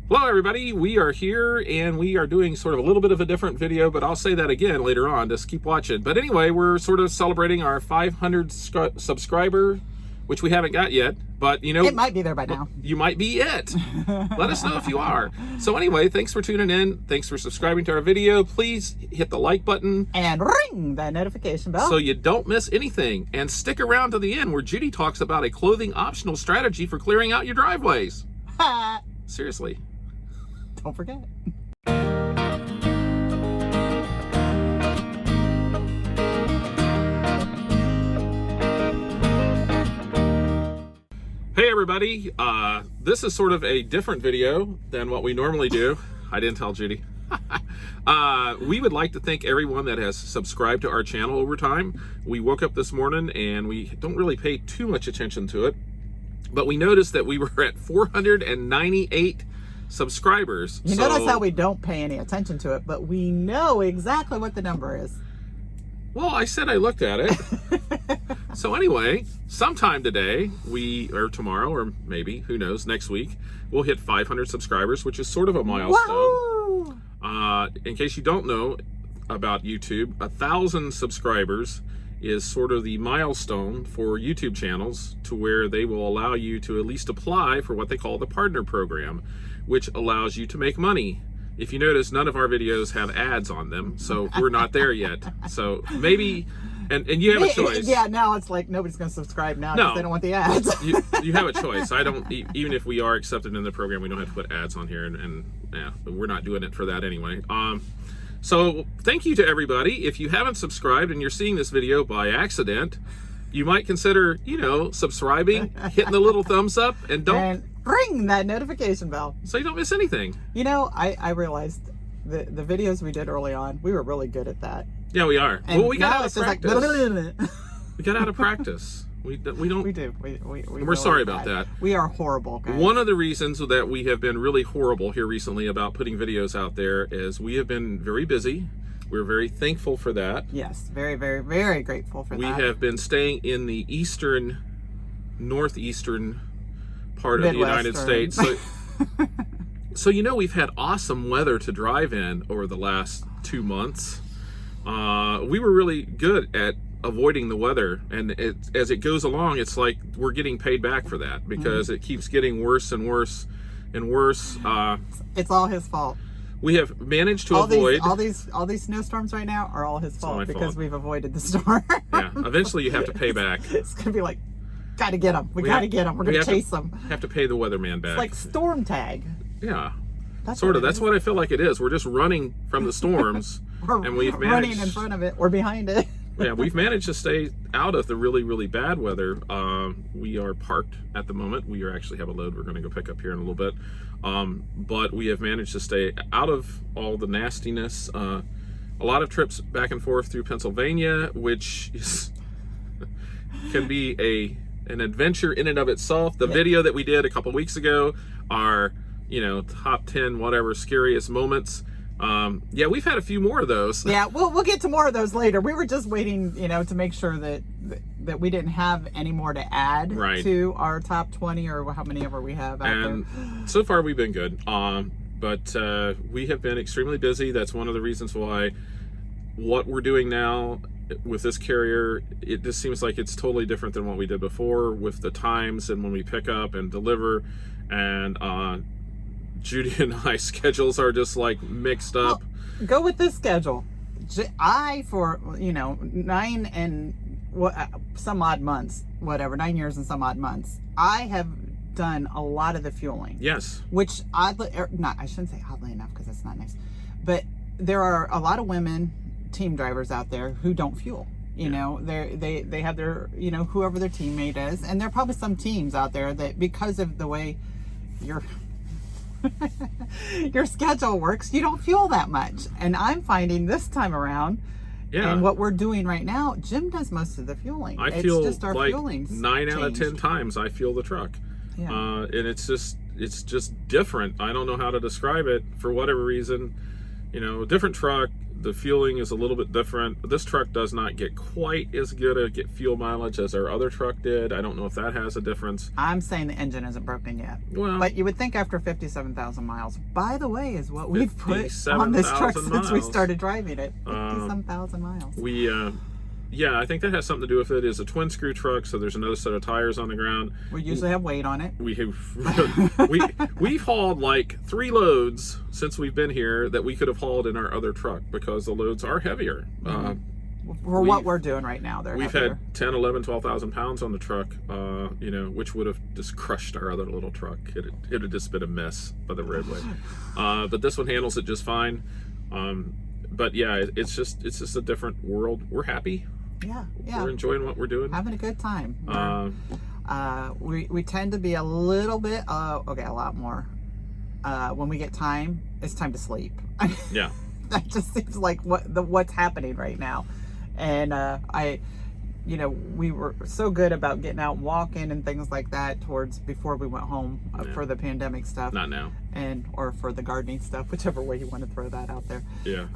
Hello everybody, we are here and we are doing sort of a little bit of a different video, but I'll say that again later on, just keep watching. But anyway, we're sort of celebrating our 500 subscriber, which we haven't got yet, but you know, it might be there by now. You might be it. Let us know if you are. So anyway, thanks for tuning in. Thanks for subscribing to our video. Please hit the like button and ring that notification bell so you don't miss anything. And stick around to the end where Judy talks about a clothing optional strategy for clearing out your driveways. Seriously. Don't forget. Hey everybody, this is sort of a different video than what we normally do. I didn't tell Judy. We would like to thank everyone that has subscribed to our channel over time. We woke up this morning and we don't really pay too much attention to it, but we noticed that we were at 498 subscribers. You notice how we don't pay any attention to it, but we know exactly what the number is. Well, I said I looked at it. So anyway, sometime today, or tomorrow, or maybe, who knows, next week, we'll hit 500 subscribers, which is sort of a milestone. In case you don't know about YouTube, 1,000 subscribers is sort of the milestone for YouTube channels to where they will allow you to at least apply for what they call the partner program, which allows you to make money. If you notice, none of our videos have ads on them, so we're not there yet. So maybe, and you have a choice. Yeah, now it's like nobody's going to subscribe now because they don't want the ads. you have a choice. I don't, even if we are accepted in the program, we don't have to put ads on here, and yeah, we're not doing it for that anyway. So thank you to everybody. If you haven't subscribed and you're seeing this video by accident, you might consider, subscribing, hitting the little thumbs up, and don't ring that notification bell so you don't miss anything. I realized the videos we did early on, we were really good at that. Yeah, we are. And well, we got out of practice. Like, we got out of practice. We don't. We do. We're really sorry about that. We are horrible, guys. One of the reasons that we have been really horrible here recently about putting videos out there is we have been very busy. We're very thankful for that. Yes, very, very, very grateful for that. We have been staying in the northeastern part of the United States. So we've had awesome weather to drive in over the last 2 months. We were really good at avoiding the weather, and as it goes along, it's like we're getting paid back for that because it keeps getting worse and worse and worse. It's all his fault. We have managed to avoid all these snowstorms right now are all his fault because we've avoided the storm. Yeah, eventually you have to pay back. It's gonna be like, gotta get them. We gotta get them. We're gonna chase them. Have to pay the weatherman back. It's like storm tag. Yeah, that's what I feel like it is. We're just running from the storms, and we've managed running in front of it or behind it. Yeah, we've managed to stay out of the really, really bad weather. We are parked at the moment. We actually have a load we're going to go pick up here in a little bit. But we have managed to stay out of all the nastiness. A lot of trips back and forth through Pennsylvania, which can be an adventure in and of itself. The video that we did a couple weeks ago are, top 10 whatever scariest moments. Yeah, we've had a few more of those. Yeah, we'll get to more of those later. We were just waiting, to make sure that we didn't have any more to add to our top 20 or how many ever we have out there. And so far we've been good. But we have been extremely busy. That's one of the reasons why what we're doing now with this carrier, it just seems like it's totally different than what we did before with the times and when we pick up and deliver. And Judy and I schedules are just like mixed up. Well, go with this schedule. For 9 and some odd months, 9 years and some odd months, I have done a lot of the fueling. Yes. Which I shouldn't say oddly enough because that's not nice, but there are a lot of women team drivers out there who don't fuel. They have their whoever their teammate is, and there are probably some teams out there that because of the way your schedule works, you don't fuel that much. And I'm finding this time around, and what we're doing right now, Jim does most of the fueling. I feel just our like 9 out of 10 times I fuel the truck. Yeah. And it's just different. I don't know how to describe it for whatever reason. Different truck, The fueling is a little bit different. This truck does not get quite as good a fuel mileage as our other truck did. I don't know if that has a difference. I'm saying the engine isn't broken yet. Well, but you would think after 57,000 miles, by the way, is what we've put on this truck since we started driving it. 57,000 miles. Yeah, I think that has something to do with it. It's a twin screw truck, so there's another set of tires on the ground. We usually have weight on it. We've hauled like 3 loads since we've been here that we could have hauled in our other truck because the loads are heavier. For what we're doing right now, we've had 10, 11, 12,000 pounds on the truck, which would have just crushed our other little truck. It would have just been a mess by the roadway. But this one handles it just fine. But yeah, it's just a different world. We're happy. Yeah. We're enjoying what we're doing. Having a good time. We tend to be a little bit, a lot more. When we get time, it's time to sleep. Yeah. That just seems like what's happening right now. And we were so good about getting out and walking and things like that before we went home for the pandemic stuff. Not now. Or for the gardening stuff, whichever way you want to throw that out there. Yeah.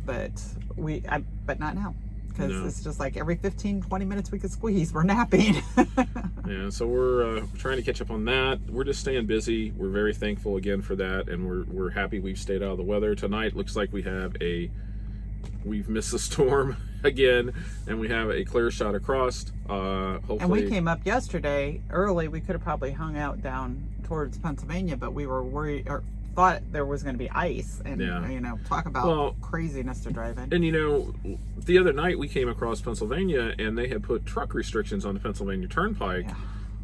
But not now. Because it's just like every 15, 20 minutes we could squeeze. We're napping. Yeah, so we're trying to catch up on that. We're just staying busy. We're very thankful again for that, and we're happy we've stayed out of the weather. Tonight looks like we've missed a storm again, and we have a clear shot across. Hopefully. And we came up yesterday early. We could have probably hung out down towards Pennsylvania, but we were worried or thought there was going to be ice, and talk about craziness to drive in. And the other night we came across Pennsylvania, and they had put truck restrictions on the Pennsylvania Turnpike,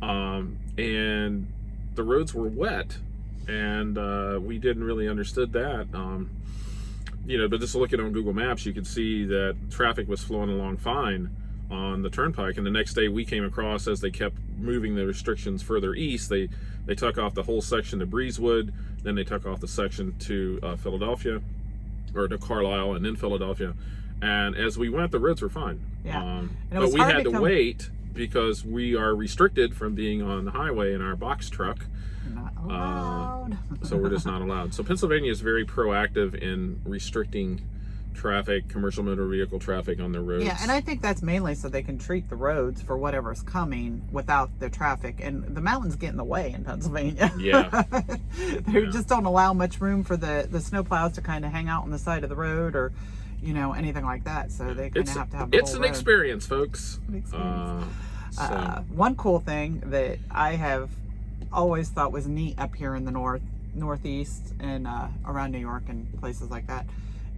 and the roads were wet, and we didn't really understood that. But just looking on Google Maps, you could see that traffic was flowing along fine on the turnpike, and the next day we came across, as they kept moving the restrictions further east, they took off the whole section to Breezewood, then they took off the section to Philadelphia, or to Carlisle, and then Philadelphia. And as we went, the roads were fine. Yeah. But we had to wait because we are restricted from being on the highway in our box truck. Not allowed. So we're just not allowed. So Pennsylvania is very proactive in restricting traffic, commercial motor vehicle traffic on their roads. Yeah, and I think that's mainly so they can treat the roads for whatever's coming without the traffic. And the mountains get in the way in Pennsylvania. Yeah. They just don't allow much room for the snowplows to kind of hang out on the side of the road or anything like that. So they kind of have to have the It's whole an road. experience, folks. An experience. One cool thing that I have always thought was neat up here in the northeast and around New York and places like that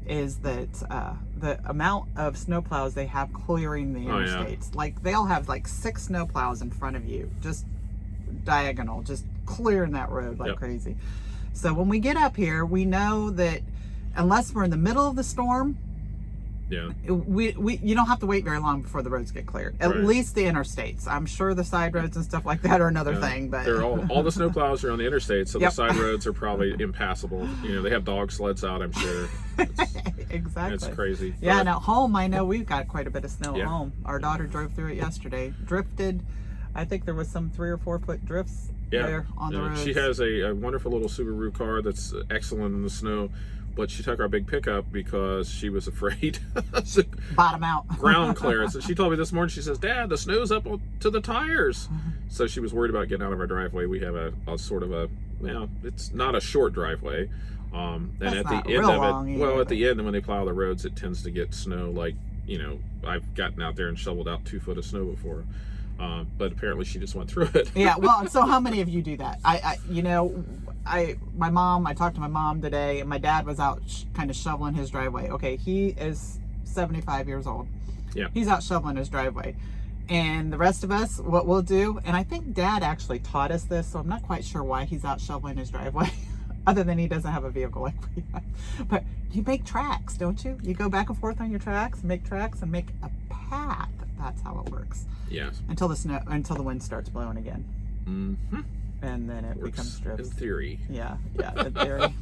is that the amount of snowplows they have clearing the interstates. Like they'll have like 6 snowplows in front of you, just diagonal, just clearing that road like crazy. So when we get up here, we know that unless we're in the middle of the storm, we you don't have to wait very long before the roads get cleared. At least the interstates. I'm sure the side roads and stuff like that are another thing, but they're all the snowplows are on the interstate, so the side roads are probably impassable. They have dog sleds out, I'm sure. Exactly. It's crazy. Yeah, and at home I know we've got quite a bit of snow at home. Our daughter drove through it yesterday. Drifted. I think there was some 3 or 4 foot drifts there on the roads. She has a wonderful little Subaru car that's excellent in the snow. But she took our big pickup because she was afraid. Bottom out. Ground clearance. And she told me this morning, she says, Dad, the snow's up to the tires. So she was worried about getting out of our driveway. We have a sort of it's not a short driveway. And at the end of it, at the end, when they plow the roads, it tends to get snow. Like, I've gotten out there and shoveled out 2 foot of snow before. But apparently she just went through it. Yeah, well, so how many of you do that? I talked to my mom today, and my dad was out kind of shoveling his driveway. Okay, he is 75 years old. Yeah. He's out shoveling his driveway. And the rest of us, what we'll do, and I think Dad actually taught us this, so I'm not quite sure why he's out shoveling his driveway, other than he doesn't have a vehicle like we have. But you make tracks, don't you? You go back and forth on your tracks, make tracks, and make a path. That's how it works. Yes. Until the wind starts blowing again. Mm-hmm. And then it becomes strips. In theory. Yeah, in theory.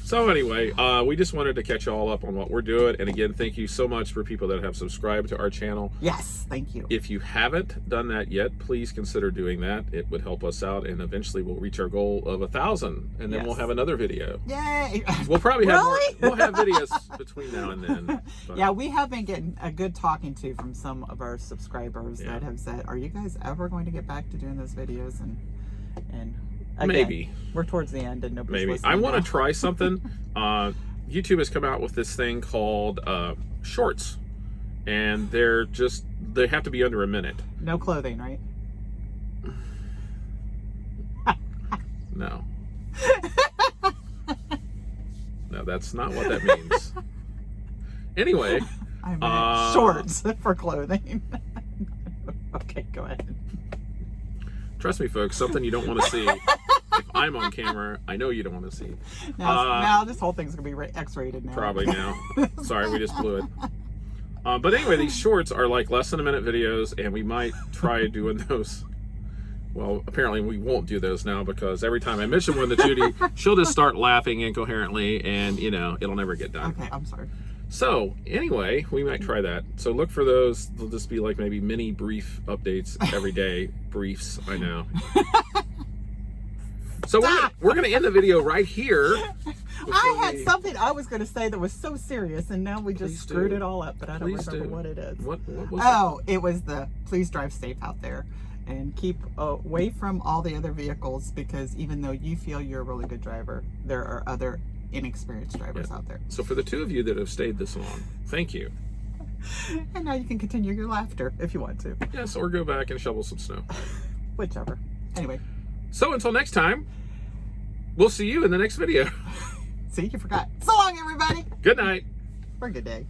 So anyway, we just wanted to catch you all up on what we're doing. And again, thank you so much for people that have subscribed to our channel. Yes, thank you. If you haven't done that yet, please consider doing that. It would help us out, and eventually we'll reach our goal of 1,000, and then we'll have another video. Yay! We'll probably have Really? we'll have videos between now and then. But Yeah, we have been getting a good talking to from some of our subscribers that have said, "Are you guys ever going to get back to doing those videos?" And again, maybe we're towards the end, and nobody's maybe listening I want now. to try something. YouTube has come out with this thing called shorts, and they have to be under a minute. No clothing, right? No. No, that's not what that means. Anyway, I meant shorts for clothing. Okay, go ahead. trust me, folks, something you don't want to see. If I'm on camera, I know you don't want to see. Now this whole thing's gonna be X-rated now. Probably now. Sorry, we just blew it. But anyway, these shorts are like less than a minute videos, and we might try doing those. Well, apparently we won't do those now, because every time I mention one to Judy, she'll just start laughing incoherently, and it'll never get done. Okay, I'm sorry. So anyway, we might try that. So look for those. They'll just be like maybe mini brief updates every day. Briefs, I know. So we're gonna end the video right here. I had something I was going to say that was so serious, and now we just Please screwed do. it all up, but I don't Please remember do. what it is. What was Oh, it was the please drive safe out there and keep away from all the other vehicles, because even though you feel you're a really good driver, there are other inexperienced drivers out there. it? So for the two of you that have stayed this long, thank you. And now you can continue your laughter if you want to. Yes, or go back and shovel some snow. Whichever. Anyway, So until next time, we'll see you in the next video. see, you forgot. So long, everybody. Good night. Or good day.